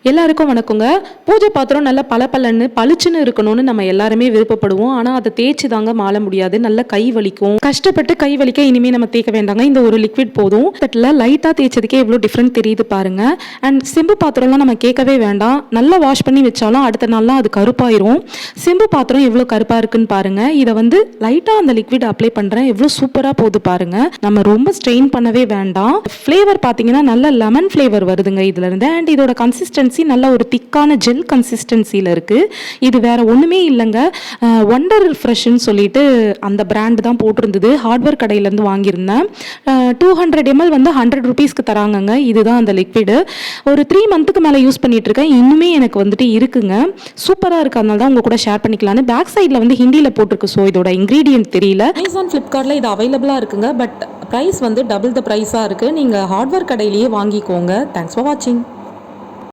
எல்லாருக்கும் வணக்கங்க. பூஜை பாத்திரம் நல்லா பளபளன்னு பளிச்சுன்னு இருக்கணும்னு நம்ம எல்லாருமே விருப்பப்படுவோம். ஆனால் அதை தேய்ச்சி தாங்க மாள முடியாது. நல்ல கை வலிக்கும். கஷ்டப்பட்டு கை வலிக்க இனிமேல் நம்ம தேய்க்க வேண்டாங்க. இந்த ஒரு லிக்விட் போதும். தட்டில் லைட்டாக தேய்ச்சதுக்கே எவ்வளோ டிஃப்ரெண்ட் தெரியுது பாருங்க. அண்ட் செம்பு பாத்திரம்லாம் நம்ம கேட்கவே வேண்டாம். நல்லா வாஷ் பண்ணி வச்சாலும் அடுத்த நாள்லாம் அது கருப்பாயிரும். செம்பு பாத்திரம் எவ்வளோ கருப்பாக இருக்குன்னு பாருங்க. இதை வந்து லைட்டாக அந்த லிக்விட் அப்ளை பண்ணுறேன். எவ்வளோ சூப்பராக போகுது பாருங்க. நம்ம ரொம்ப ஸ்ட்ரெயின் பண்ணவே வேண்டாம். ஃப்ளேவர் பார்த்தீங்கன்னா நல்ல லெமன் ஃப்ளேவர் வருதுங்க இதுல இருந்து. அண்ட் இதோட கன்சிஸ்டன்சி நல்ல ஒரு திக்கான ஜெல் கன்சிஸ்டன்சியில் இருக்குது. இது வேற ஒன்றுமே இல்லைங்க. ஒண்டர் ஃப்ரெஷ்ன்னு சொல்லிட்டு அந்த பிராண்ட் தான் போட்டிருந்தது. ஹார்ட்வேர் கடையிலேருந்து வாங்கியிருந்தேன். 200 ml வந்து 100 rupeesக்கு தராங்கங்க. இதுதான் அந்த லிக்விடு. ஒரு 3 months மேலே யூஸ் பண்ணிட்டு இருக்கேன். இன்னுமே எனக்கு வந்துட்டு இருக்குங்க. சூப்பராக இருக்குது. அதனால தான் உங்கள் கூட ஷேர் பண்ணிக்கலான்னு. பேக் சைடில் வந்து ஹிந்தியில் போட்டிருக்கு. ஸோ இதோட இன்க்ரீடியன்ட் தெரியல. அமேசான் ஃப்ளிப்கார்ட்டில் இது அவைலபிளாக இருக்குங்க. பட் ப்ரைஸ் வந்து டபுள் த ப்ரைஸாக இருக்குது. நீங்கள் ஹார்ட்வேர் கடையிலேயே வாங்கிக்கோங்க. தேங்க்ஸ் ஃபார் வாட்சிங்.